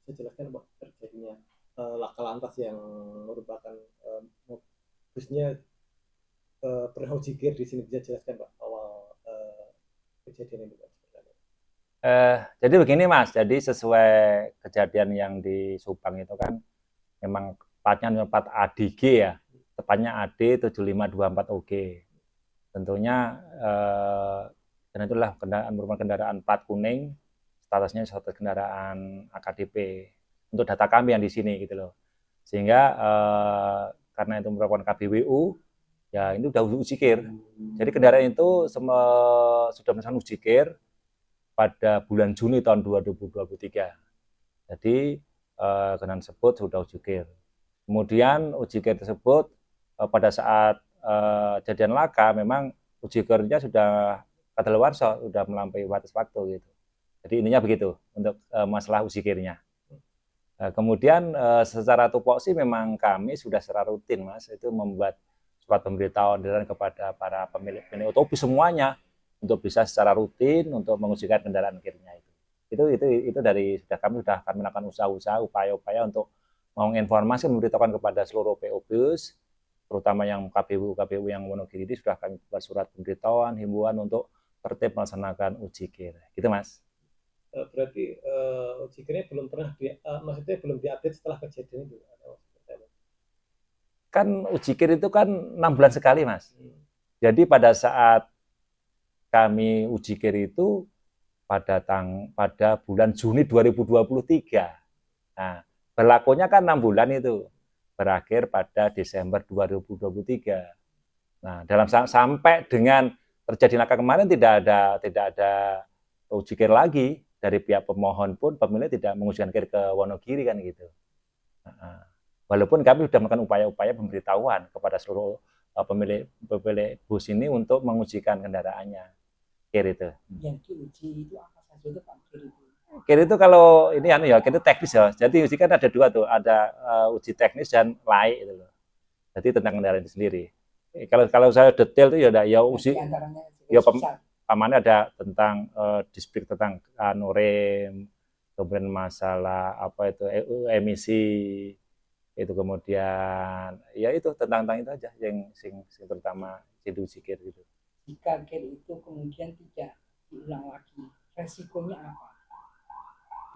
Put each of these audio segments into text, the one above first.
Saya jelaskan Pak terjadinya laka lantas yang merupakan busnya pernah uji gear di sini, bisa jelaskan Pak awal kejadian ini Pak? Jadi begini Mas, jadi sesuai kejadian yang di Subang itu kan memang platnya plat ADG ya, tepatnya AD 7524OG. Tentunya dan itulah kendaraan merupakan kendaraan plat kuning, statusnya satu kendaraan AKDP untuk data kami yang di sini gitu loh. Sehingga karena itu merupakan KBWU, ya ini udah uji kir. Jadi kendaraan itu sudah melaksanakan uji kir pada bulan Juni tahun 2023. Jadi kendaraan tersebut sudah uji kir. Kemudian uji kir tersebut pada saat kejadian laka memang uji kirnya sudah kadaluarsa, sudah melampaui batas waktu gitu. Jadi ininya begitu untuk masalah uji kirnya. Kemudian secara tupoksi memang kami sudah secara rutin Mas itu membuat surat pemberitahuan kepada para pemilik otobus semuanya untuk bisa secara rutin untuk mengujikan kendaraan kirnya itu. Itu dari sudah kami lakukan usaha-usaha upaya-upaya untuk menginformasi memberitahukan kepada seluruh PO bus terutama yang KBU yang Wonogiri ini sudah kami buat surat pemberitahuan himbauan untuk tertib melaksanakan uji kir. Gitu Mas. Berarti uji kirnya belum pernah maksudnya belum diupdate setelah kejadian itu. Kan uji kir itu kan 6 bulan sekali Mas. Jadi pada saat kami uji kir itu pada bulan Juni 2023. Nah, berlakunya kan 6 bulan itu. Berakhir pada Desember 2023. Nah, dalam sampai dengan terjadi laka kemarin tidak ada uji kir lagi dari pihak pemohon pun pemilik tidak mengujikan kir ke Wonogiri kan gitu. Nah, walaupun kami sudah melakukan upaya-upaya pemberitahuan kepada seluruh pemilik bus ini untuk mengujikan kendaraannya kir itu. Yang diuji itu apa saja itu Pak kir itu? Kir itu kalau ini ya kir itu teknis ya. Jadi uji kan ada dua tuh, ada uji teknis dan laik itu loh. Jadi tentang kendaraan itu sendiri. Kalau saya detail itu ya uji ya pamannya ada tentang distrik tentang rem, kemudian masalah apa itu emisi itu, kemudian ya itu tentang itu aja yang sing terutama diuji kir gitu. Jika kir itu kemudian tidak diulang lagi, resikonya apa?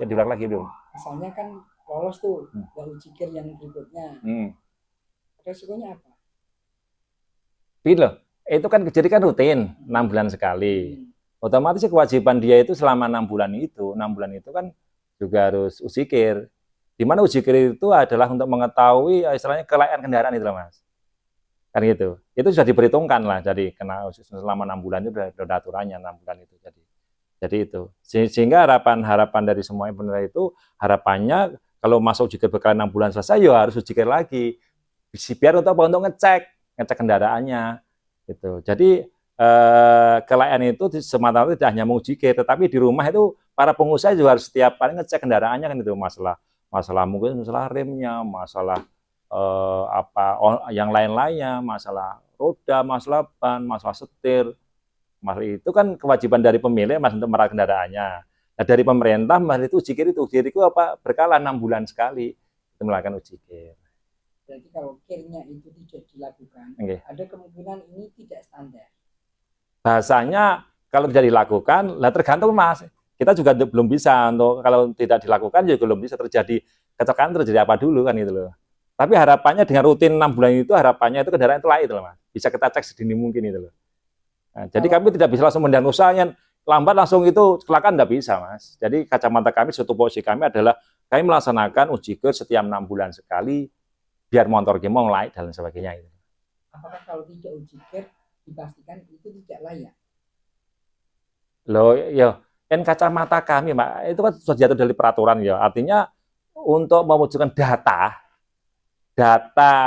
Ya diulang lagi dong. Misalnya kan lolos tuh uji kir yang berikutnya, resikonya apa? Loh, itu kan jadi kan rutin 6 bulan sekali. Otomatis kewajiban dia itu selama 6 bulan itu kan juga harus uji kir. Di mana uji kir itu adalah untuk mengetahui istilahnya kelayakan kendaraan itu Mas. Kan gitu. Itu sudah diperhitungkan lah, jadi kena selama 6 bulan itu sudah aturannya 6 bulan itu jadi itu. Sehingga harapan dari semua penilai itu harapannya kalau masuk uji kir berkali 6 bulan selesai ya harus uji kir lagi. Biar untuk ngecek kendaraannya gitu. Jadi kelayakan itu semata-mata tidak hanya menguji kir, tetapi di rumah itu para pengusaha juga harus setiap kali ngecek kendaraannya kan itu, masalah mungkin masalah remnya, masalah yang lain-lainnya, masalah roda, masalah ban, masalah setir. Masalah itu kan kewajiban dari pemilik Mas untuk merawat kendaraannya. Nah, dari pemerintah Mas itu uji kir itu apa berkala 6 bulan sekali itu melakukan uji kir. Berarti kalau kirnya itu tidak dilakukan, ada kemungkinan ini tidak standar. Bahasanya kalau tidak dilakukan, lah tergantung Mas. Kita juga belum bisa untuk kalau tidak dilakukan juga belum bisa terjadi kecelakaan terjadi apa dulu kan gitu loh. Tapi harapannya dengan rutin 6 bulan itu harapannya itu kendaraan itu layak itu loh Mas. Bisa kita cek sedini mungkin itu loh. Nah, jadi kami tidak bisa langsung mendiagnosanya lambat langsung itu kecelakaan tidak bisa Mas. Jadi kacamata kami, suatu posisi kami adalah kami melaksanakan uji kir setiap 6 bulan sekali biar motor kita mau layak dan sebagainya itu. Apakah kalau tidak uji kir dipastikan itu tidak layak? Loh, ya, kan kacamata kami, Mbak, itu kan sudah diatur dari peraturan ya. Artinya untuk mewujudkan data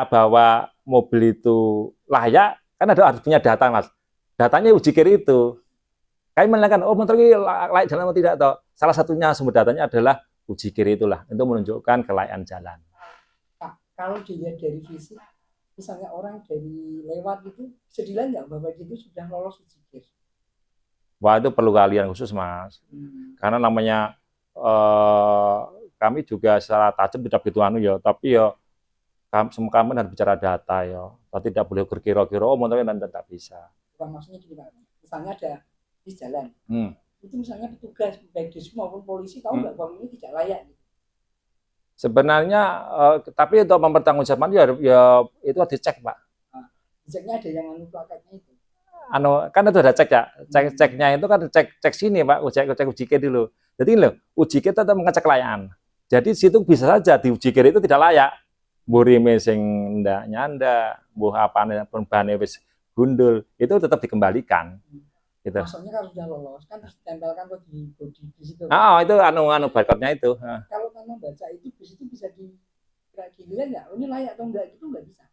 bahwa mobil itu layak, kan harus punya data, Mas. Datanya uji kir itu. Kami menanyakan, oh motor ini layak jalan atau tidak, toh. Salah satunya sumber datanya adalah uji kir itulah, untuk menunjukkan kelayakan jalan. Pak, kalau dilihat dari fisik, misalnya orang dari lewat itu sedih nggak bahwa itu sudah lolos uji kir? Wah, itu perlu keahlian khusus Mas. Karena namanya kami juga secara tajam tidak begitu anu ya, tapi ya semua kami harus bicara data ya. Tidak boleh berkira-kira, oh motornya nanti tidak bisa. Bukan maksudnya gini Pak, misalnya ada di jalan, itu misalnya petugas baik Dishub maupun polisi tahu nggak bahwa ini tidak layak gitu. Sebenarnya tapi untuk mempertanggungjawabkan ya itu harus dicek Pak. Ceknya ada yang anu plakatnya itu. Kan itu ada cek ya, ceknya itu kan cek sini Pak, cek uji kir dulu. Jadi loh, uji kir tetap mengecek kelayakan. Jadi situ bisa saja di uji kir itu tidak layak. Burime sing ndak nyanda, buh apane perubahannya wis gundul, itu tetap dikembalikan. Gitu. Maksudnya kalau sudah lolos kan harus ditempelkan tuh di bodi di situ. Itu anu barcode-nya itu. Kalau kamu baca itu di situ bisa dilihat nggak? Ini layak atau enggak itu nggak bisa.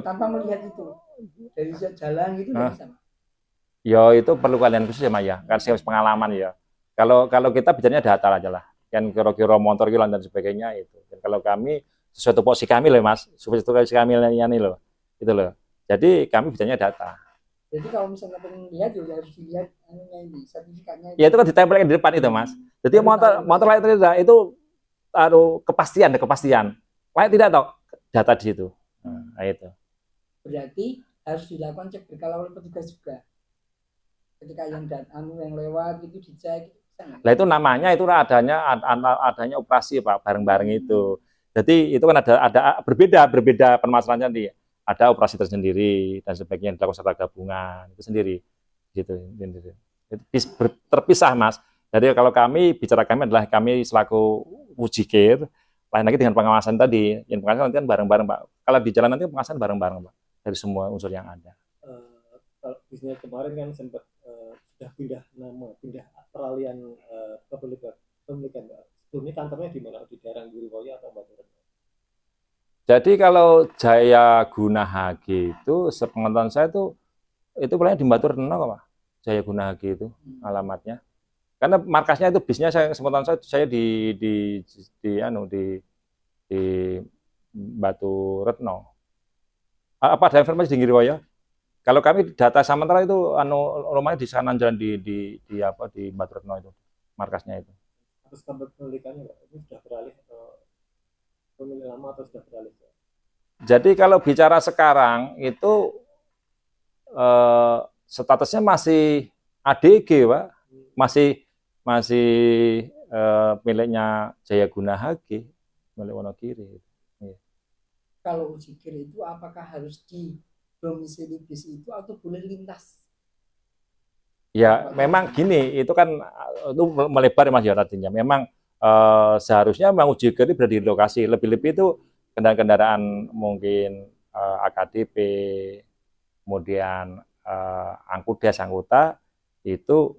Tanpa melihat itu dari jalan gitu nggak bisa. Ya itu perlu kalian khusus ya Maya, kan harus pengalaman ya. Kalau kita bicaranya data aja lah, kan kira-kira motor kilan dan sebagainya itu. Dan kalau kami sesuatu posisi kami loh Mas, sesuatu posisi kami ini loh, itu loh. Jadi kami bicaranya data. Jadi kalau misalnya pengen lihat juga harus dilihat ini sertifikatnya. Ya itu kan ditempelkan di depan itu Mas. Jadi motor layak tidak itu kepastian. Layak tidak tahu data di situ. Nah, itu. Berarti harus dilakukan cek berkala oleh petugas juga. Ketika yang lewat itu dicek. Nah itu namanya itu adanya operasi Pak bareng-bareng itu. Jadi itu kan ada berbeda permasalahannya nih. Ada operasi tersendiri dan sebagainya dilakukan secara gabungan itu sendiri gitu. Itu terpisah Mas. Jadi kalau kami adalah kami selaku ujikir, lain lagi dengan pengawasan tadi. Yang pengawasan nanti kan bareng-bareng Pak. Kalau di jalan nanti pengawasan bareng-bareng Pak dari semua unsur yang ada. Kalau bisnis kemarin kan sempat sudah pindah nama, pindah peralihan kepemilikan Pak. Sebelumnya kantornya di mana? Di daerah Giriwoyo atau Batu Retno? Jadi kalau Jaya Guna HG itu sepengetahuan saya itu pulangnya di Batu Retno Pak. Jaya Guna HG itu alamatnya. Karena markasnya itu bisnya sepengetahuan saya di Batu Retno. Apa ada informasi di Giriwoyo? Kalau kami data sementara itu rumahnya di sana jalan di Batu Retno itu markasnya itu. Terus kepemilikannya ini sudah beralih pemilik lama atau sudah beralih? Jadi kalau bicara sekarang itu statusnya masih ADG Pak, masih miliknya Jaya Guna HG milik Wonogiri. Kalau ujikir itu apakah harus di domisili bis itu atau boleh lintas? Ya memang gini, itu kan itu melebar Mas ya tadinya. Memang seharusnya memang ujikir ini berada di lokasi. Lebih-lebih itu kendaraan mungkin AKDP, kemudian angkuta itu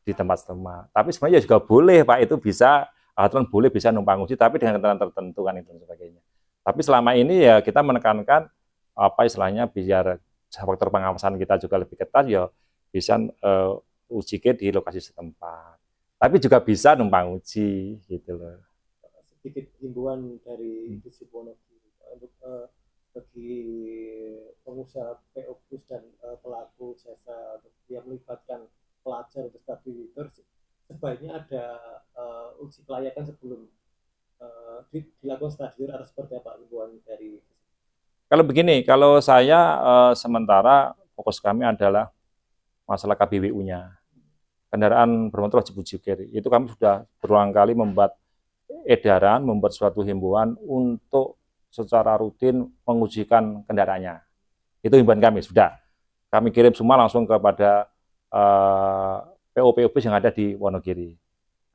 di tempat-tempat. Tapi sebenarnya juga boleh Pak, itu bisa aturan boleh bisa numpang uji, tapi dengan ketentuan tertentu kan itu dan sebagainya. Tapi selama ini ya kita menekankan apa istilahnya biar faktor pengawasan kita juga lebih ketat ya bisa ujikir di lokasi setempat. Tapi juga bisa numpang uji gitu loh. Sedikit himbauan dari Dishub Wonogiri untuk bagi pengusaha PO Bus dan pelaku jasa yang melibatkan pelajar untuk stabilizer, sebaiknya ada uji kelayakan sebelum dilakukan stabilizer atau seperti apa himbauan dari? Kalau begini, kalau saya sementara fokus kami adalah masalah KBWU-nya. Kendaraan bermotor wajib ujikir. Itu kami sudah berulang kali membuat edaran, membuat suatu himbauan untuk secara rutin mengujikan kendaraannya. Itu himbauan kami, sudah. Kami kirim semua langsung kepada PO bus yang ada di Wonogiri.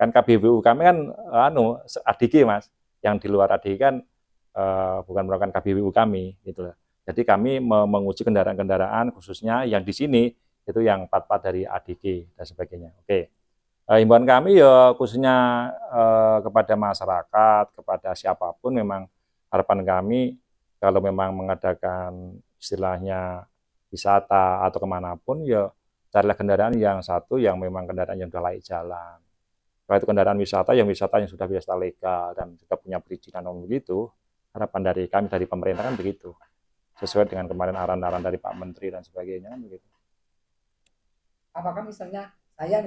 Kan KBWU kami kan ADG Mas, yang di luar ADG kan bukan merupakan KBWU kami gitu. Jadi kami menguji kendaraan-kendaraan khususnya yang di sini itu yang part-part dari ADG dan sebagainya. Oke. Himbauan kami ya khususnya kepada masyarakat, kepada siapapun memang harapan kami kalau memang mengadakan istilahnya wisata atau kemanapun ya carilah kendaraan yang satu yang memang kendaraan yang sudah layak jalan. Kalau itu kendaraan wisata yang sudah biasa legal dan juga punya perizinan begitu, harapan dari kami dari pemerintah kan begitu. Sesuai dengan kemarin arahan-arahan dari Pak Menteri dan sebagainya kan begitu. Apakah misalnya saya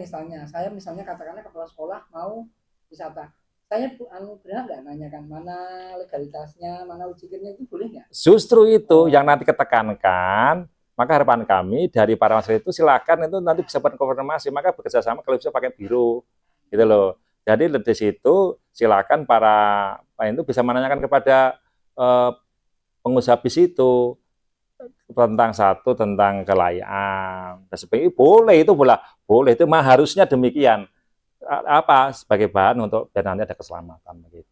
katakanlah kepala sekolah mau wisata, saya berhak nggak nanyakan mana legalitasnya, mana ujikirnya, itu boleh nggak? Justru itu yang nanti ketekankan. Maka harapan kami dari para mahasiswa itu silakan itu nanti bisa konfirmasi, maka bekerja sama kalau bisa pakai biro, gitu loh. Jadi di situ silakan para itu bisa menanyakan kepada pengusaha bis itu tentang tentang kelayaan dan sebagainya. Boleh itu boleh itu mah harusnya demikian. Apa sebagai bahan untuk dan nanti ada keselamatan begitu.